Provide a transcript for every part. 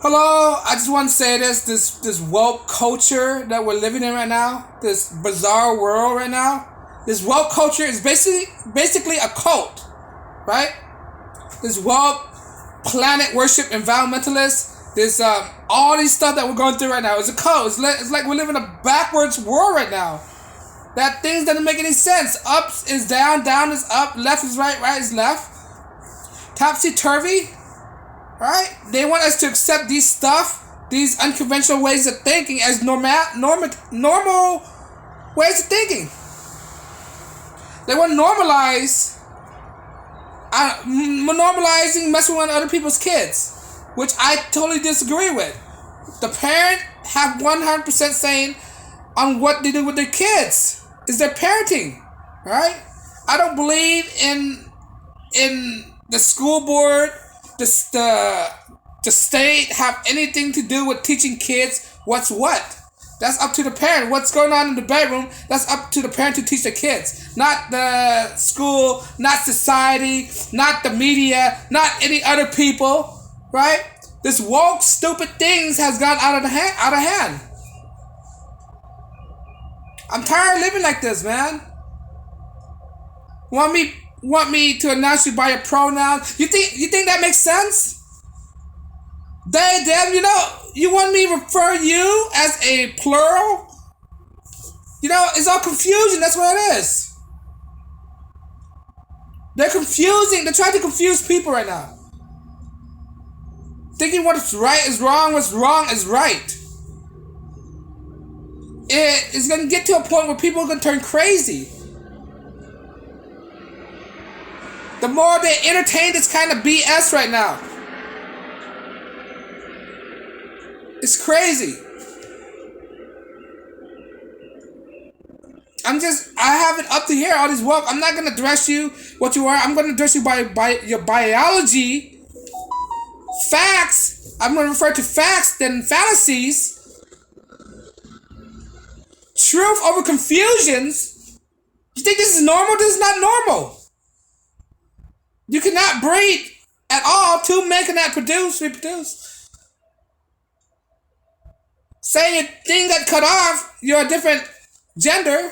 Hello, I just want to say this woke culture that we're living in right now, this bizarre world right now, this woke culture is basically a cult, right? This woke planet worship environmentalists, this all these stuff that we're going through right now is a cult. It's like we're living a backwards world right now. That things doesn't make any sense. Up is down, down is up, left is right, right is left. Topsy turvy. Right? They want us to accept these unconventional ways of thinking as normal ways of thinking. They want to normalizing messing with other people's kids, which I totally disagree with. The parent have 100% saying on what they do with their kids. Is their parenting, right? I don't believe in the school board. The state have anything to do with teaching kids what's what. That's up to the parent. What's going on in the bedroom, that's up to the parent to teach the kids. Not the school, not society, not the media, not any other people, right? This woke, stupid things has gone out of hand. I'm tired of living like this, man. Want me to announce you by a pronoun? You think that makes sense? They, them, you want me to refer you as a plural? It's all confusion, that's what it is. They're confusing, they're trying to confuse people right now. Thinking what's right is wrong, what's wrong is right. It is going to get to a point where people are going to turn crazy. The more they entertain this kind of BS right now. It's crazy. I have it up to here, all these woke. I'm not going to address you what you are. I'm going to address you by your biology. Facts. I'm going to refer to facts than fallacies. Truth over confusions. You think this is normal? This is not normal. You cannot breed at all. Two men cannot reproduce. Saying a thing that cut off, you're a different gender.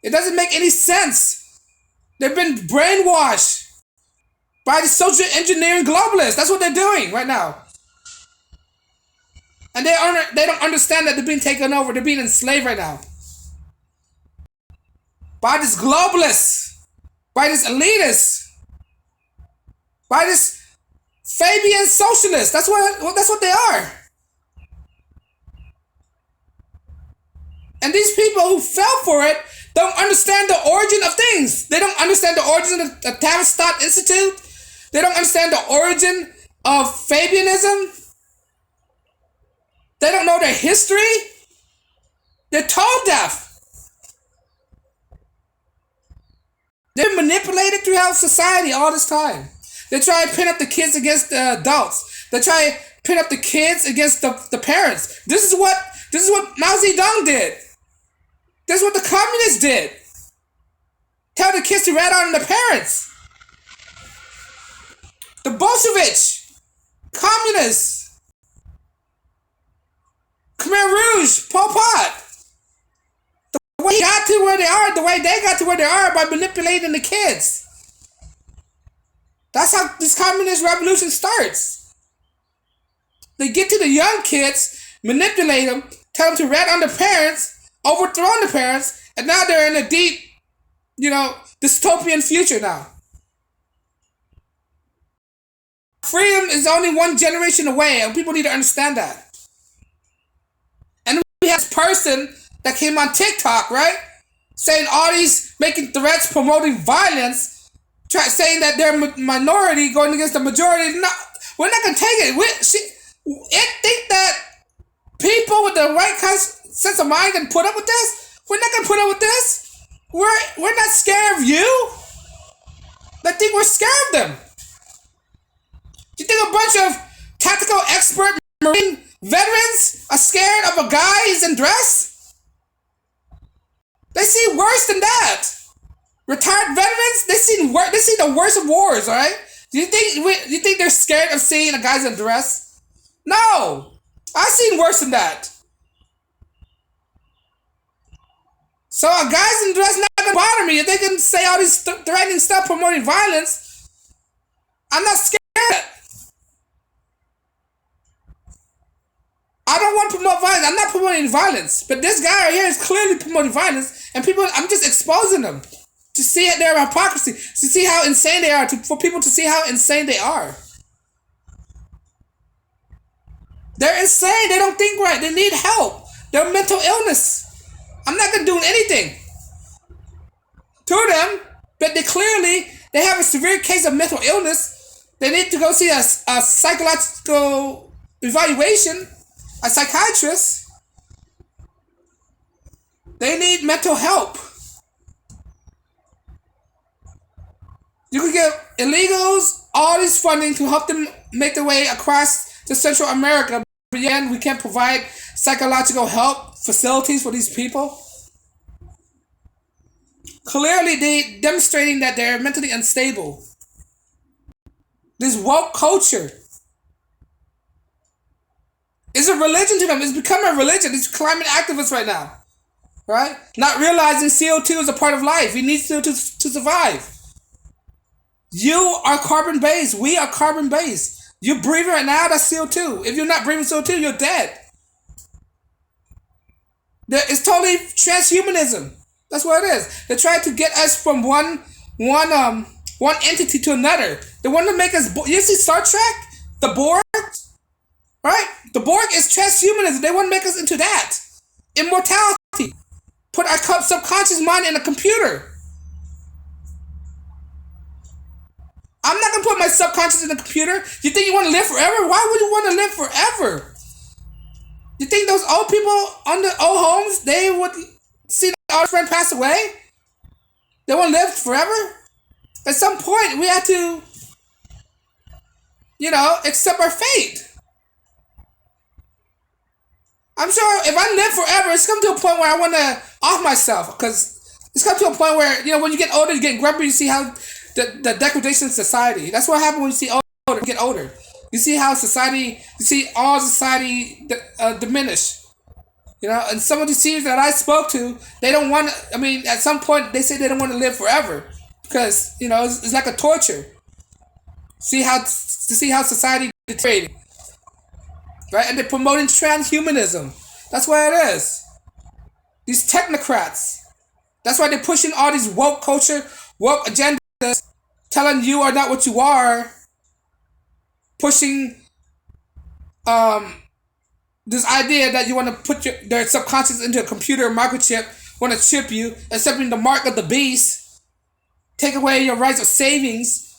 It doesn't make any sense. They've been brainwashed by the social engineering globalists. That's what they're doing right now. And they don't understand that they're being taken over. They're being enslaved right now. By this globalists. By this elitists. By this Fabian socialists. That's what they are. And these people who fell for it don't understand the origin of things. They don't understand the origin of the Tavistock Institute. They don't understand the origin of Fabianism. They don't know their history. They're tone deaf. They're manipulated throughout society all this time. They try to pin up the kids against the adults. They try to pin up the kids against the parents. This is what Mao Zedong did. This is what the communists did. Tell the kids to rat on the parents. The Bolsheviks, communists, Khmer Rouge, Pol Pot. The way they got to where they are by manipulating the kids. That's how this communist revolution starts. They get to the young kids, manipulate them, tell them to rat on the parents, overthrow the parents, and now they're in a deep, dystopian future now. Freedom is only one generation away, and people need to understand that. And we have this person that came on TikTok, right? Saying all these, making threats, promoting violence, saying that they're a minority going against the majority. No, we're not going to take it. It think that people with the right sense of mind can put up with this? We're not going to put up with this. We're not scared of you. They think we're scared of them. Do you think a bunch of tactical expert Marine veterans are scared of a guy who's in dress? They see worse than that. Retired veterans, they see the worst of wars, all right? You think they're scared of seeing a guy's in dress? No, I've seen worse than that. So a guy's in dress not gonna bother me. If they can say all these threatening stuff, promoting violence, I'm not scared. I don't want to promote violence. I'm not promoting violence. But this guy right here is clearly promoting violence, and people, I'm just exposing them to see their hypocrisy, to see how insane they are, for people to see how insane they are. They're insane. They don't think right. They need help. They're mental illness. I'm not gonna do anything to them, but they have a severe case of mental illness. They need to go see a psychological evaluation, a psychiatrist. They need mental help. You can give illegals all this funding to help them make their way across to Central America, but yet we can't provide psychological help facilities for these people. Clearly, they demonstrating that they're mentally unstable. This woke culture is a religion to them. It's become a religion. These climate activists right now, right? Not realizing CO2 is a part of life. We need CO2 to survive. You are carbon based. We are carbon based. You're breathing right now, that's CO2. If you're not breathing CO2, you're dead. It's totally transhumanism. That's what it is. They're trying to get us from one entity to another. They want to make us. You see Star Trek, the Borg, right? The Borg is transhumanism. They want to make us into that immortality. Put our subconscious mind in a computer. I'm not gonna put my subconscious in a computer. You think you want to live forever? Why would you want to live forever? You think those old people on the old homes, they would see our friend pass away? They want to live forever? At some point, we have to, accept our fate. I'm sure if I live forever, it's come to a point where I want to off myself, because it's come to a point where, when you get older, you get grumpy, you see how the degradation of society. That's what happens when you see older, you get older. You see how all society diminish. And some of the seniors that I spoke to, they don't want to, at some point, they say they don't want to live forever. Because, it's like a torture. To see how society is deteriorating. Right? And they're promoting transhumanism. That's what it is. These technocrats. That's why they're pushing all these woke culture, woke agendas, telling you are not what you are, pushing this idea that you want to put their subconscious into a computer microchip, want to chip you, accepting the mark of the beast, take away your rights of savings.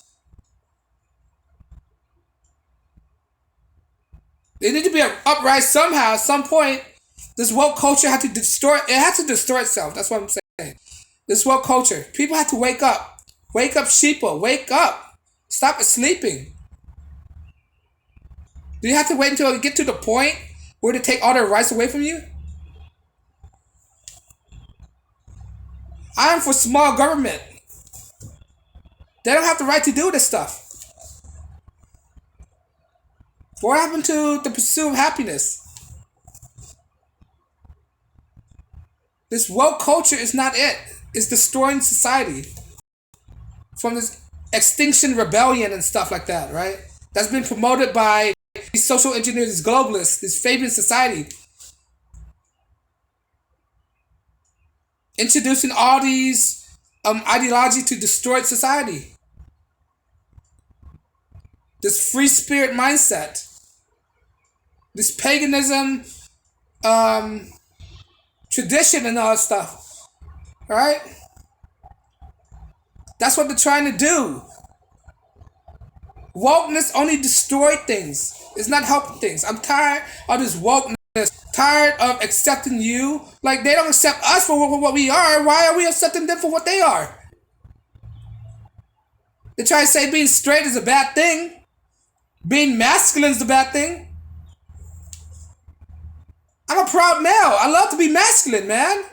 They need to be upright somehow, at some point. This woke culture has to destroy itself. That's what I'm saying. This woke culture. People have to wake up. Wake up, sheeple. Wake up. Stop sleeping. Do you have to wait until you get to the point where they take all their rights away from you? I am for small government. They don't have the right to do this stuff. What happened to the pursuit of happiness? This woke culture is not it. It's destroying society. From this extinction rebellion and stuff like that, right? That's been promoted by these social engineers, these globalists, this Fabian society. Introducing all these ideology to destroy society. This free spirit mindset. This paganism tradition and all that stuff. Alright? That's what they're trying to do. Wokeness only destroys things. It's not helping things. I'm tired of this wokeness. Tired of accepting you. Like, they don't accept us for what we are. Why are we accepting them for what they are? They try to say being straight is a bad thing. Being masculine is a bad thing. I'm a proud male. I love to be masculine, man.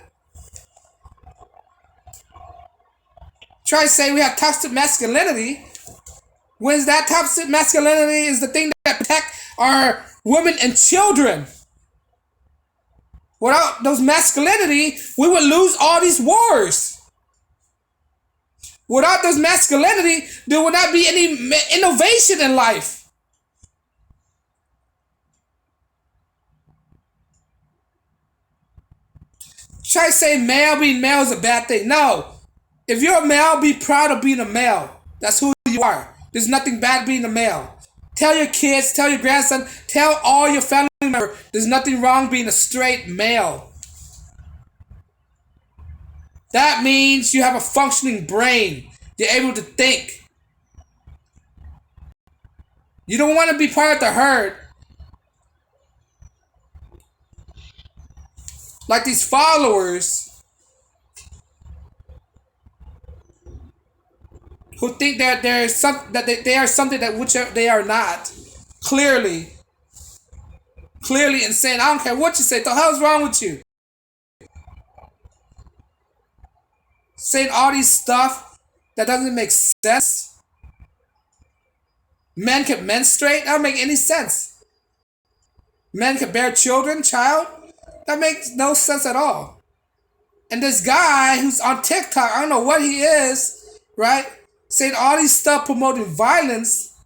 Try to say we have toxic masculinity. When that toxic masculinity is the thing that protect our women and children. Without those masculinity, we would lose all these wars. Without those masculinity, there would not be any innovation in life. Try to say male being male is a bad thing. No. If you're a male, be proud of being a male. That's who you are. There's nothing bad being a male. Tell your kids, tell your grandson, tell all your family members, there's nothing wrong being a straight male. That means you have a functioning brain. You're able to think. You don't want to be part of the herd. Like these followers who think that there's some that they are something that which they are not. Clearly insane. I don't care what you say. What the hell's wrong with you? Saying all these stuff that doesn't make sense. Men can menstruate. That don't make any sense. Men can bear child. That makes no sense at all. And this guy who's on TikTok, I don't know what he is, right? Saying all these stuff promoting violence.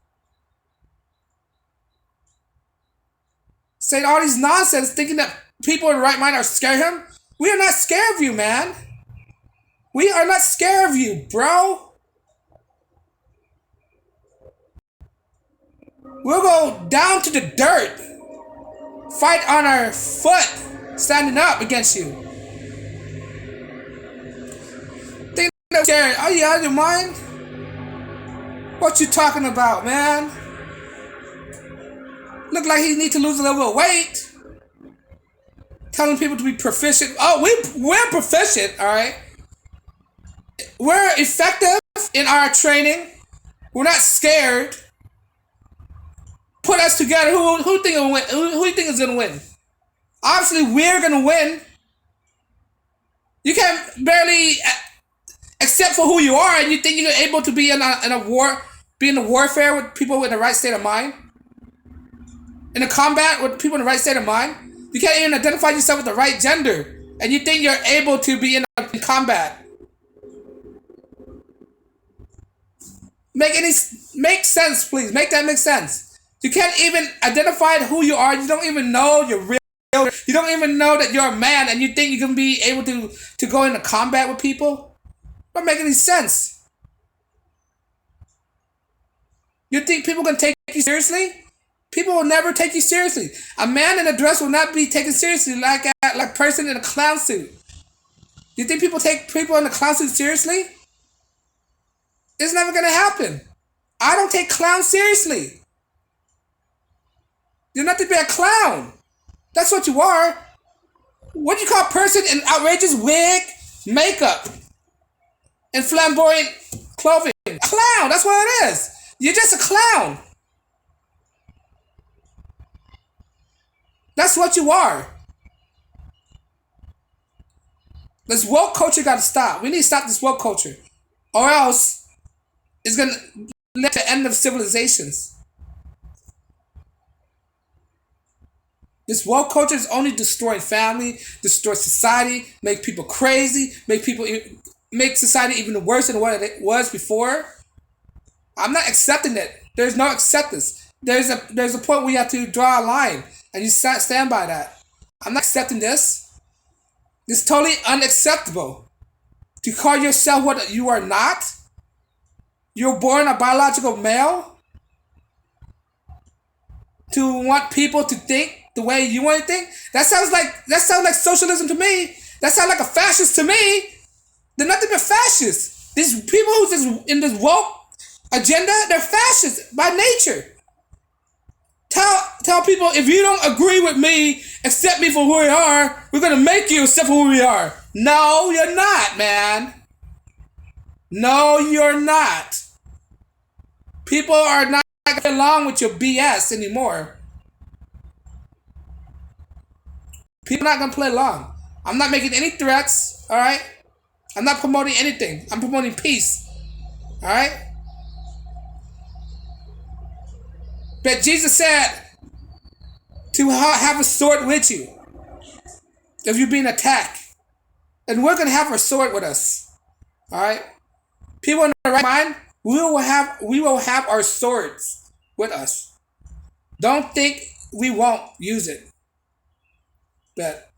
Saying all these nonsense, thinking that people in the right mind are scared of him. We are not scared of you, man. We are not scared of you, bro. We'll go down to the dirt. Fight on our foot. Standing up against you. Think they're scared. Are you out of your mind? What you talking about, man? Look like he need to lose a little bit of weight. Telling people to be proficient. Oh, we're proficient, alright? We're effective in our training. We're not scared. Put us together. Who think will win? Who you think is gonna win? Obviously, we're gonna win. You can't barely accept for who you are, and you think you're able to be in a war, be in a warfare with people in the right state of mind, in a combat with people in the right state of mind. You can't even identify yourself with the right gender, and you think you're able to be in combat. Make sense, please. Make that make sense. You can't even identify who you are. You don't even know you're real. You don't even know that you're a man, and you think you can be able to go into combat with people? Don't make any sense. You think people can take you seriously? People will never take you seriously. A man in a dress will not be taken seriously like a person in a clown suit. You think people take people in a clown suit seriously? It's never gonna happen. I don't take clowns seriously. You're nothing but a clown. That's what you are. What do you call a person in outrageous wig, makeup, and flamboyant clothing? A clown. That's what it is. You're just a clown. That's what you are. This woke culture got to stop. We need to stop this woke culture, or else it's gonna lead to the end of civilizations. This woke culture is only destroying family, destroy society, make people crazy, make society even worse than what it was before. I'm not accepting it. There's no acceptance. There's a point where you have to draw a line, and you stand by that. I'm not accepting this. It's totally unacceptable to call yourself what you are not. You're born a biological male. To want people to think the way you want to think. That sounds like socialism to me. That sounds like a fascist to me. They're nothing but fascists. These people who's just in this woke agenda, they're fascists by nature. Tell people, if you don't agree with me, accept me for who we are, we're gonna make you accept for who we are. No, you're not, man. No, you're not. People are not going along with your BS anymore. People are not gonna play along. I'm not making any threats, alright? I'm not promoting anything. I'm promoting peace. Alright? But Jesus said to have a sword with you if you're being attacked. And we're going to have our sword with us. All right? People in the right mind, we will have our swords with us. Don't think we won't use it. But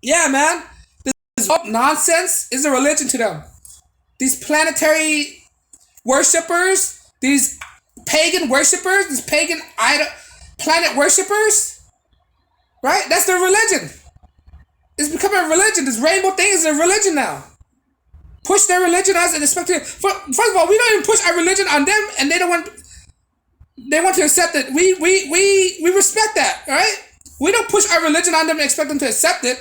yeah, man, this nonsense is a religion to them. These planetary worshippers, these pagan worshippers, these pagan idol planet worshippers, right? That's their religion. It's becoming a religion. This rainbow thing is a religion now. Push their religion on us and expect it. First of all, we don't even push our religion on them, and they don't want. They want to accept it. We respect that, right? We don't push our religion on them and expect them to accept it.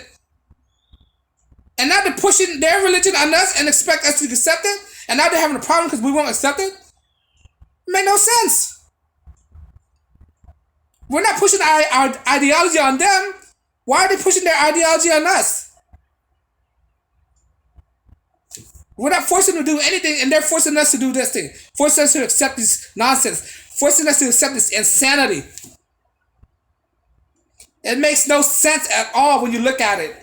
And now they're pushing their religion on us and expect us to accept it. And now they're having a problem because we won't accept it. It makes no sense. We're not pushing our ideology on them. Why are they pushing their ideology on us? We're not forcing them to do anything, and they're forcing us to do this thing. Forcing us to accept this nonsense. Forcing us to accept this insanity. It makes no sense at all when you look at it.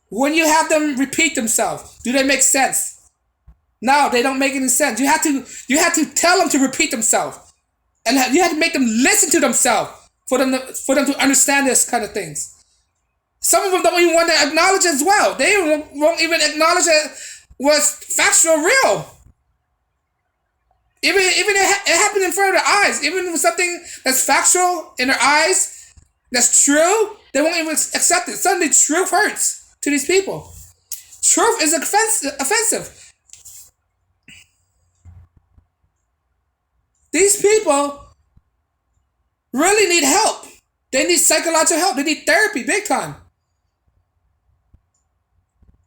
When you have them repeat themselves, do they make sense? No, they don't make any sense. You have to tell them to repeat themselves. And you have to make them listen to themselves for them to understand this kind of things. Some of them don't even want to acknowledge it as well. They won't even acknowledge it was factual real. Even it happened in front of their eyes. Even with something that's factual in their eyes, that's true, they won't even accept it. Suddenly truth hurts to these people. Truth is offensive. These people really need help. They need psychological help. They need therapy big time.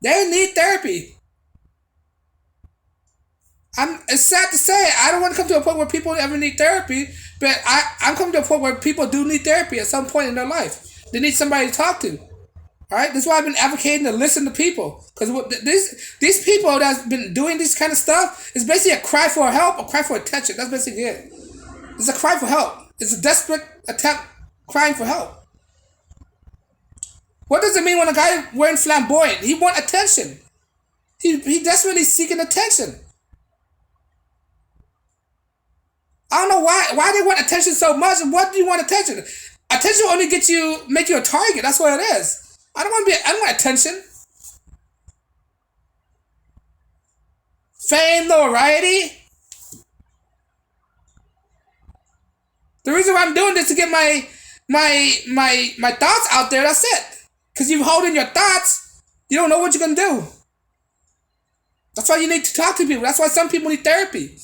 They need therapy. It's sad to say, I don't want to come to a point where people ever need therapy, but I'm coming to a point where people do need therapy at some point in their life. They need somebody to talk to. All right, that's why I've been advocating to listen to people, because these people that's been doing this kind of stuff is basically a cry for help, a cry for attention. That's basically it. It's a cry for help. It's a desperate attempt crying for help. What does it mean when a guy wearing flamboyant? He wants attention. He desperately seeking attention. I don't know why they want attention so much. And what do you want attention? Attention will only make you a target. That's what it is. I don't want attention. Fame, notoriety. The reason why I'm doing this is to get my thoughts out there. That's it. Because you hold in your thoughts, you don't know what you're gonna do. That's why you need to talk to people. That's why some people need therapy.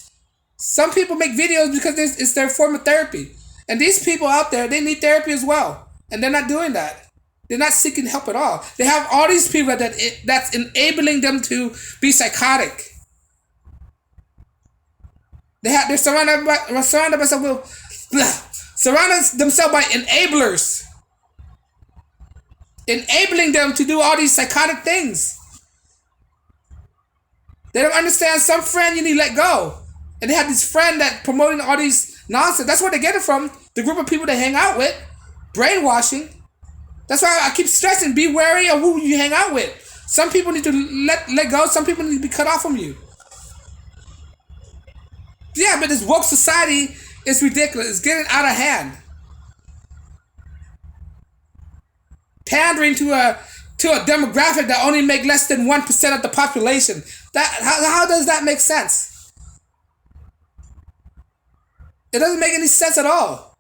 Some people make videos because it's their form of therapy. And these people out there, they need therapy as well. And they're not doing that. They're not seeking help at all. They have all these people that's enabling them to be psychotic. They're surrounded themselves by enablers. Enabling them to do all these psychotic things. They don't understand some friend you need to let go. And they have this friend that promoting all these nonsense. That's where they get it from. The group of people they hang out with. Brainwashing. That's why I keep stressing, be wary of who you hang out with. Some people need to let go. Some people need to be cut off from you. Yeah, but this woke society is ridiculous. It's getting out of hand. Pandering to a demographic that only make less than 1% of the population. How does that make sense? It doesn't make any sense at all.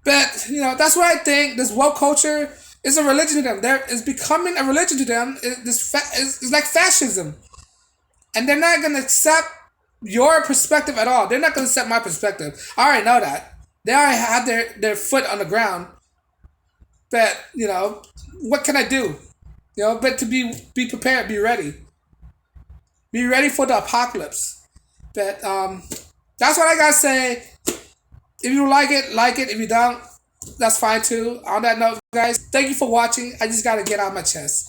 But that's what I think. This woke culture is a religion to them. It's becoming a religion to them. It's like fascism, and they're not gonna accept your perspective at all. They're not gonna accept my perspective. I already know that. They already have their foot on the ground. But, what can I do? But to be prepared, be ready. Be ready for the apocalypse. But that's what I gotta say. If you like it, like it. If you don't, that's fine too. On that note, guys, thank you for watching. I just gotta get out my chest.